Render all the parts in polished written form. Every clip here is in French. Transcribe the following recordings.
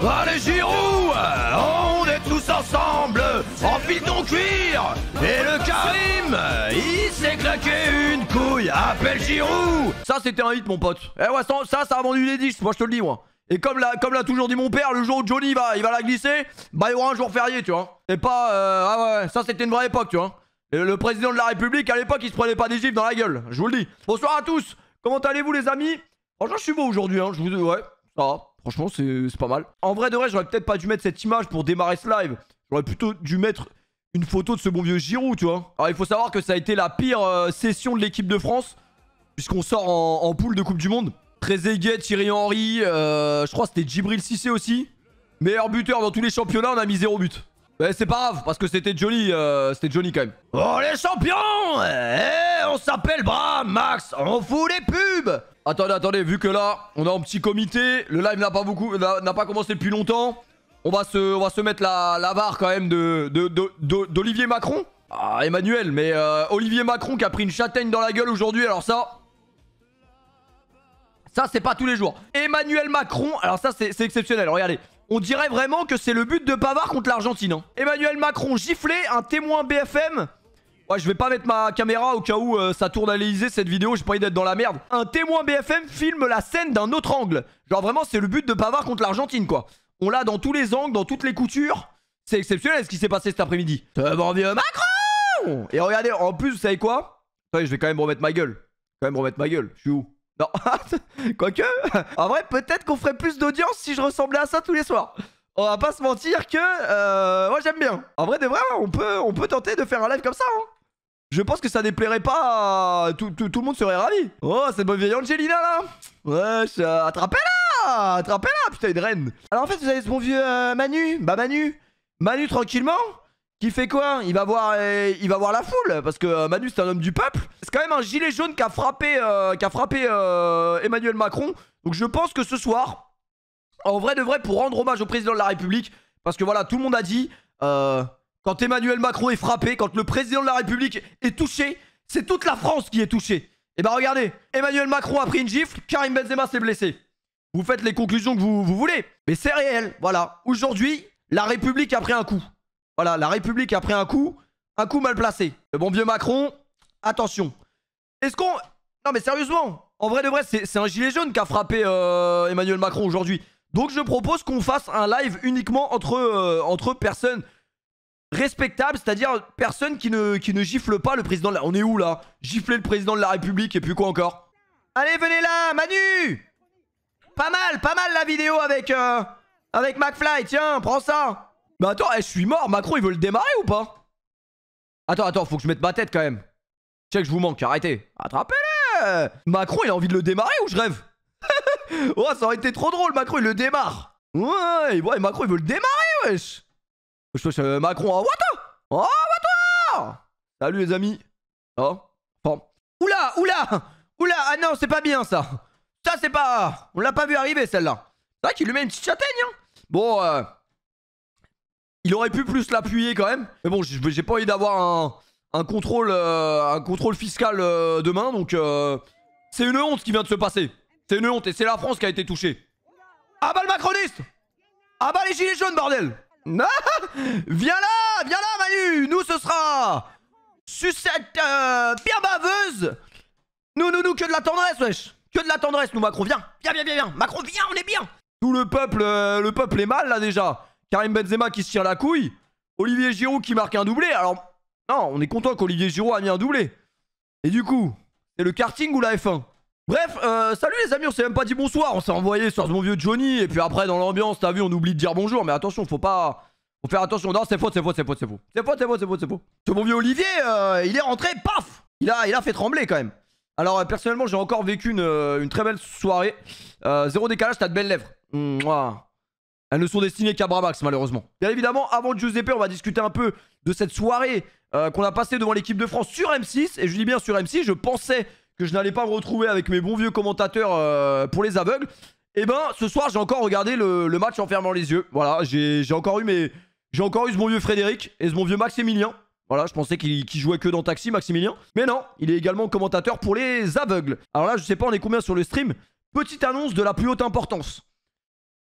Allez Giroud, on est tous ensemble, enfile ton cuir. Et le Karim, il s'est claqué une couille, appelle Giroud. Ça c'était un hit mon pote. Eh ouais, ça a vendu des disques, moi je te le dis moi. Et comme l'a toujours dit mon père, le jour où Johnny il va la glisser, bah il y aura un jour férié, tu vois. C'est pas... ah ouais, ça c'était une vraie époque, tu vois. Le président de la République, à l'époque, il se prenait pas des gifles dans la gueule, je vous le dis. Bonsoir à tous, comment allez-vous les amis? Franchement, je suis beau aujourd'hui, hein, je vous... Ouais, ça va. Franchement, c'est pas mal. En vrai de vrai, j'aurais peut-être pas dû mettre cette image pour démarrer ce live. J'aurais plutôt dû mettre une photo de ce bon vieux Giroud, tu vois. Alors, il faut savoir que ça a été la pire session de l'équipe de France, puisqu'on sort en poule de Coupe du Monde. Trezeguet, Thierry Henry, je crois que c'était Djibril Cissé aussi. Meilleur buteur dans tous les championnats, on a mis 0 but. Mais c'est pas grave, parce que c'était Johnny quand même. Oh les champions, on s'appelle Bram, Max, on fout les pubs. Attendez, vu que là, on est en petit comité, le live n'a pas commencé depuis longtemps. On va se mettre la barre quand même d'Olivier Macron. Ah, Emmanuel, mais Olivier Macron qui a pris une châtaigne dans la gueule aujourd'hui, alors ça, c'est pas tous les jours. Emmanuel Macron, alors ça, c'est exceptionnel, regardez. On dirait vraiment que c'est le but de Pavard contre l'Argentine. Hein. Emmanuel Macron giflé, un témoin BFM. Ouais, je vais pas mettre ma caméra au cas où ça tourne à l'Elysée cette vidéo, j'ai pas envie d'être dans la merde. Un témoin BFM filme la scène d'un autre angle. Genre vraiment, c'est le but de Pavard contre l'Argentine, quoi. On l'a dans tous les angles, dans toutes les coutures. C'est exceptionnel ce qui s'est passé cet après-midi. C'est bon vieux Macron. Et regardez, en plus, vous savez quoi? Ouais, je vais quand même remettre ma gueule. Je suis où? Non, quoique, en vrai, peut-être qu'on ferait plus d'audience si je ressemblais à ça tous les soirs. On va pas se mentir que, moi j'aime bien. En vrai, de vrai, on peut tenter de faire un live comme ça. Hein. Je pense que ça déplairait pas à... Tout le monde serait ravi. Oh, cette bonne vieille Angelina là. Wesh, attrapez-la, putain, une reine. Alors en fait, vous avez ce bon vieux Manu. Bah Manu tranquillement. Qui fait quoi? Il va voir la foule. Parce que Manu, c'est un homme du peuple. C'est quand même un gilet jaune qui a frappé Emmanuel Macron. Donc je pense que ce soir, en vrai de vrai, pour rendre hommage au président de la République, parce que voilà, tout le monde a dit, quand Emmanuel Macron est frappé, quand le président de la République est touché, c'est toute la France qui est touchée. Et bah regardez, Emmanuel Macron a pris une gifle, Karim Benzema s'est blessé. Vous faites les conclusions que vous voulez. Mais c'est réel, voilà. Aujourd'hui, la République a pris un coup. Voilà, la République a pris un coup mal placé. Le bon vieux Macron, attention. Est-ce qu'on... Non mais sérieusement, en vrai de vrai, c'est un gilet jaune qui a frappé Emmanuel Macron aujourd'hui. Donc je propose qu'on fasse un live uniquement entre personnes respectables, c'est-à-dire personnes qui ne giflent pas le président de la... On est où là? Gifler le président de la République et puis quoi encore? Allez, venez là, Manu. Pas mal la vidéo avec McFly, tiens, prends ça. Mais attends, je suis mort. Macron, il veut le démarrer ou pas? Attends, faut que je mette ma tête quand même. Check, je vous manque, arrêtez. Attrapez-le. Macron, il a envie de le démarrer ou je rêve? Oh, ça aurait été trop drôle, Macron, il le démarre. Ouais, Macron, il veut le démarrer, wesh. Macron, oh, what? Salut, les amis. Oh, bon. Oula, ah non, c'est pas bien, ça. Ça, c'est pas... On l'a pas vu arriver, celle-là. C'est vrai qu'il lui met une petite châtaigne, hein. Bon, il aurait pu plus l'appuyer quand même. Mais bon, j'ai pas envie d'avoir un contrôle fiscal demain. Donc, c'est une honte qui vient de se passer. C'est une honte et c'est la France qui a été touchée. Ah bah le macroniste. Ah bah les gilets jaunes, bordel. Viens là, Manu. Nous, ce sera sucette bien baveuse. Nous, que de la tendresse, wesh. Que de la tendresse, nous, Macron. Viens. Macron, viens, on est bien. Tout le peuple est mal, là, déjà. Karim Benzema qui se tire la couille. Olivier Giroud qui marque un doublé. Alors, non, on est content qu'Olivier Giroud a mis un doublé. Et du coup, c'est le karting ou la F1? Bref, salut les amis, on s'est même pas dit bonsoir. On s'est envoyé sur ce bon vieux Johnny. Et puis après, dans l'ambiance, t'as vu, on oublie de dire bonjour. Mais attention, faut faire attention. Non, c'est faux. C'est faux. Ce bon vieux Olivier, il est rentré, paf. Il a fait trembler quand même. Alors, personnellement, j'ai encore vécu une très belle soirée. Zéro décalage, t'as de belles lèvres. Mouah. Elles ne sont destinées qu'à Bramax, malheureusement. Bien évidemment, avant Giuseppe, on va discuter un peu de cette soirée qu'on a passée devant l'équipe de France sur M6. Et je dis bien sur M6, je pensais que je n'allais pas me retrouver avec mes bons vieux commentateurs pour les aveugles. Et ben, ce soir, j'ai encore regardé le match en fermant les yeux. Voilà, j'ai encore eu ce bon vieux Frédéric et ce bon vieux Maximilien. Voilà, je pensais qu'il jouait que dans Taxi, Maximilien. Mais non, il est également commentateur pour les aveugles. Alors là, je sais pas, on est combien sur le stream. Petite annonce de la plus haute importance.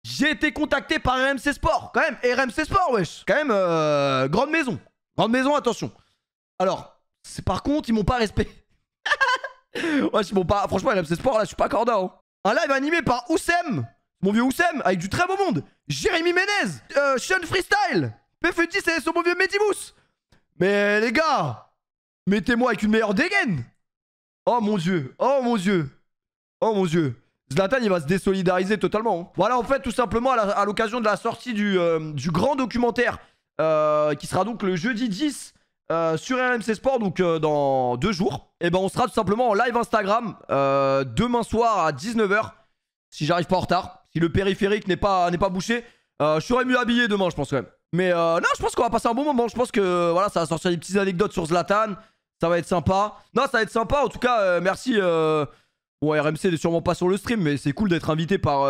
J'ai été contacté par RMC Sport. Quand même, RMC Sport, wesh. Quand même, grande maison. Grande maison, attention. Alors, par contre, ils m'ont pas respect. Wesh, ils m'ont pas... Franchement, RMC Sport, là, je suis pas corda. Hein. Un live animé par Oussem. Mon vieux Oussem, avec du très beau monde. Jérémy Ménez. Sean Freestyle. PF10 et son mon vieux Medibous. Mais les gars, mettez-moi avec une meilleure dégaine. Oh mon dieu. Oh mon dieu. Oh mon dieu. Zlatan, il va se désolidariser totalement. Hein. Voilà, en fait, tout simplement, à l'occasion de la sortie du grand documentaire, qui sera donc le jeudi 10 sur RMC Sport, donc dans 2 jours, et ben on sera tout simplement en live Instagram demain soir à 19 h, si j'arrive pas en retard. Si le périphérique n'est pas bouché, je serai mieux habillé demain, je pense quand même. Mais non, je pense qu'on va passer un bon moment. Je pense que voilà, ça va sortir des petites anecdotes sur Zlatan. Ça va être sympa. Non, ça va être sympa. En tout cas, merci. Bon, RMC n'est sûrement pas sur le stream, mais c'est cool d'être invité par...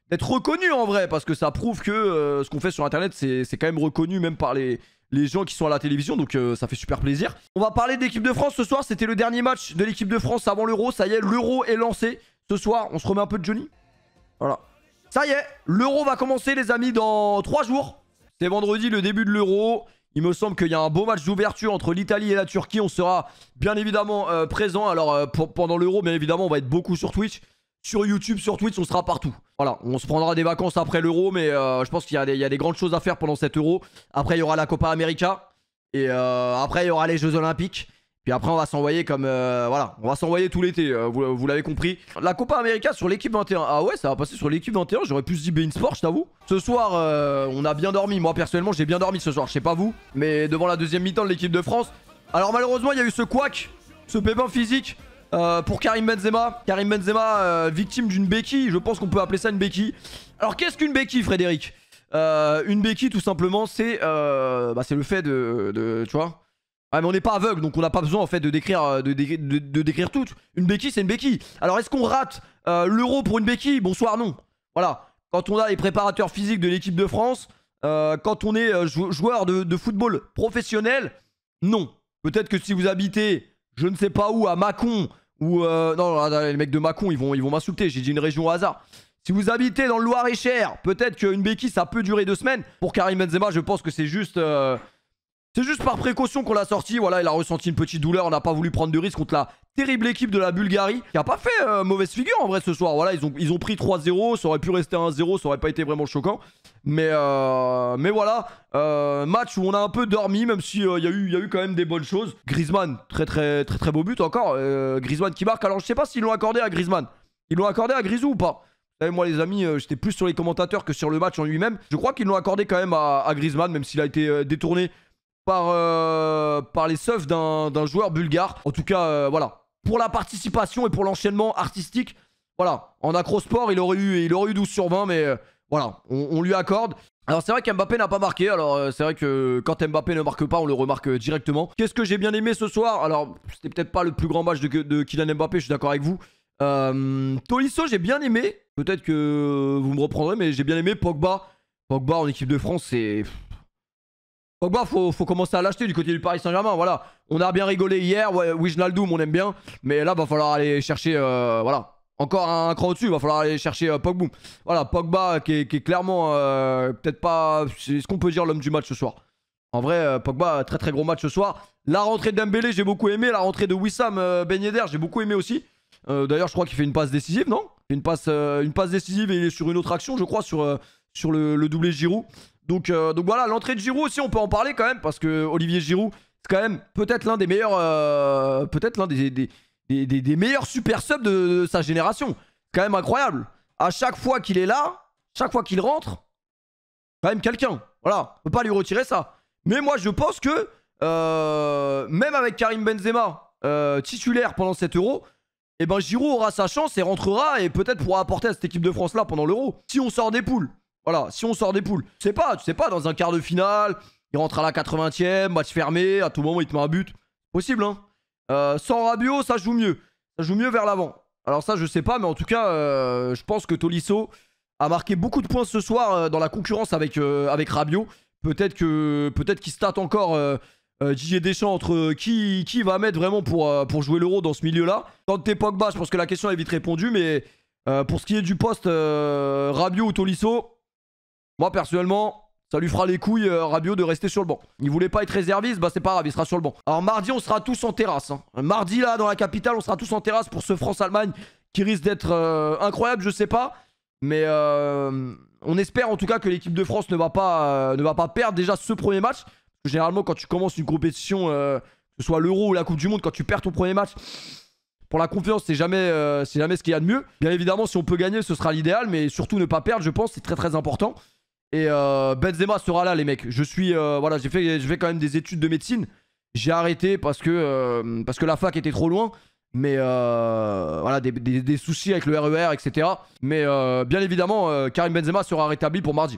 d'être reconnu en vrai, parce que ça prouve que ce qu'on fait sur Internet, c'est quand même reconnu même par les gens qui sont à la télévision, donc ça fait super plaisir. On va parler de l'équipe de France ce soir. C'était le dernier match de l'équipe de France avant l'Euro. Ça y est, l'Euro est lancé. Ce soir, on se remet un peu de Johnny. Voilà. Ça y est, l'Euro va commencer les amis dans 3 jours. C'est vendredi, le début de l'Euro. Il me semble qu'il y a un beau match d'ouverture entre l'Italie et la Turquie. On sera bien évidemment présent. Alors pendant l'Euro, bien évidemment, on va être beaucoup sur Twitch. Sur YouTube, sur Twitch, on sera partout. Voilà, on se prendra des vacances après l'Euro. Mais je pense qu'il y a des grandes choses à faire pendant cet Euro. Après, il y aura la Copa América. Et après, il y aura les Jeux Olympiques. Puis après, on va s'envoyer comme... voilà, on va s'envoyer tout l'été, vous l'avez compris. La Copa América sur l'équipe 21. Ah ouais, ça va passer sur l'équipe 21. J'aurais pu se dire Bein Sport, je t'avoue. Ce soir, on a bien dormi. Moi, personnellement, j'ai bien dormi ce soir. Je sais pas vous. Mais devant la deuxième mi-temps de l'équipe de France. Alors malheureusement, il y a eu ce couac, ce pépin physique pour Karim Benzema. Karim Benzema, victime d'une béquille. Je pense qu'on peut appeler ça une béquille. Alors qu'est-ce qu'une béquille, Frédéric? Une béquille, tout simplement, c'est le fait de tu vois... Ah mais on n'est pas aveugle, donc on n'a pas besoin en fait de décrire, de décrire tout. Une béquille, c'est une béquille. Alors est-ce qu'on rate l'Euro pour une béquille? Bonsoir, non. Voilà. Quand on a les préparateurs physiques de l'équipe de France, quand on est joueur de football professionnel, non. Peut-être que si vous habitez, je ne sais pas où, à Mâcon, ou... non, les mecs de Mâcon, ils vont m'insulter. J'ai dit une région au hasard. Si vous habitez dans le Loir-et-Cher, peut-être qu'une béquille, ça peut durer 2 semaines. Pour Karim Benzema, je pense que c'est juste... c'est juste par précaution qu'on l'a sorti. Voilà, il a ressenti une petite douleur. On n'a pas voulu prendre de risque contre la terrible équipe de la Bulgarie, qui a pas fait mauvaise figure en vrai ce soir. Voilà, ils ont pris 3-0. Ça aurait pu rester 1-0. Ça aurait pas été vraiment choquant. Mais voilà. Match où on a un peu dormi, même si il y a eu quand même des bonnes choses. Griezmann, très beau but encore. Griezmann qui marque. Alors je sais pas s'ils l'ont accordé à Griezmann. Ils l'ont accordé à Grisou ou pas? Vous savez, moi les amis, j'étais plus sur les commentateurs que sur le match en lui-même. Je crois qu'ils l'ont accordé quand même à Griezmann, même s'il a été détourné par les seufs d'un joueur bulgare. En tout cas, voilà. Pour la participation et pour l'enchaînement artistique, voilà. En acrosport, il aurait eu 12 sur 20, mais voilà, on lui accorde. Alors c'est vrai qu'Mbappé n'a pas marqué. Alors c'est vrai que quand Mbappé ne marque pas, on le remarque directement. Qu'est-ce que j'ai bien aimé ce soir? Alors c'était peut-être pas le plus grand match de Kylian Mbappé, je suis d'accord avec vous. Tolisso, j'ai bien aimé. Peut-être que vous me reprendrez, mais j'ai bien aimé Pogba. Pogba en équipe de France, c'est... Pogba, faut commencer à l'acheter du côté du Paris Saint-Germain. Voilà, on a bien rigolé hier. Ouais, Wijnaldum, on aime bien. Mais là, va falloir aller chercher... voilà, encore un cran au-dessus. Va falloir aller chercher Pogba. Voilà, Pogba qui est clairement... peut-être pas... C'est ce qu'on peut dire l'homme du match ce soir. En vrai, Pogba, très gros match ce soir. La rentrée de Dembélé, j'ai beaucoup aimé. La rentrée de Wissam Ben Yedder, j'ai beaucoup aimé aussi. D'ailleurs, je crois qu'il fait une passe décisive, non? Une passe décisive et il est sur une autre action, je crois, sur le doublé Giroud. Donc voilà, l'entrée de Giroud aussi, on peut en parler quand même, parce que Olivier Giroud, c'est quand même peut-être l'un des meilleurs, des meilleurs super subs de sa génération. C'est quand même incroyable. À chaque fois qu'il est là, chaque fois qu'il rentre, quand même quelqu'un. Voilà, on peut pas lui retirer ça. Mais moi, je pense que même avec Karim Benzema titulaire pendant cet Euro, et ben Giroud aura sa chance et rentrera et peut-être pourra apporter à cette équipe de France là pendant l'Euro. Si on sort des poules. Voilà, si on sort des poules. Tu sais pas, dans un quart de finale, il rentre à la 80e, match fermé, à tout moment il te met un but. Possible, hein. Sans Rabiot, ça joue mieux. Ça joue mieux vers l'avant. Alors ça, je sais pas, mais en tout cas, je pense que Tolisso a marqué beaucoup de points ce soir dans la concurrence avec Rabiot. Peut-être qu'il se tâte encore Didier Deschamps entre qui va mettre vraiment pour jouer l'Euro dans ce milieu-là. Quand t'es Pogba, je pense que la question est vite répondue, mais Pour ce qui est du poste Rabiot ou Tolisso, moi personnellement, ça lui fera les couilles Rabiot de rester sur le banc. Il voulait pas être réserviste, bah c'est pas grave, il sera sur le banc. Alors mardi, on sera tous en terrasse. Hein. Mardi là, dans la capitale, on sera tous en terrasse pour ce France-Allemagne qui risque d'être incroyable, je sais pas. Mais on espère en tout cas que l'équipe de France ne va pas perdre déjà ce premier match. Parce que généralement, quand tu commences une compétition, que ce soit l'Euro ou la Coupe du Monde, quand tu perds ton premier match, pour la confiance, c'est jamais ce qu'il y a de mieux. Bien évidemment, si on peut gagner, ce sera l'idéal. Mais surtout, ne pas perdre, je pense, c'est très très important. Et Benzema sera là, les mecs. Voilà, j'ai fait quand même des études de médecine. J'ai arrêté parce que la fac était trop loin. Mais voilà, des soucis avec le RER, etc. Mais bien évidemment, Karim Benzema sera rétabli pour mardi.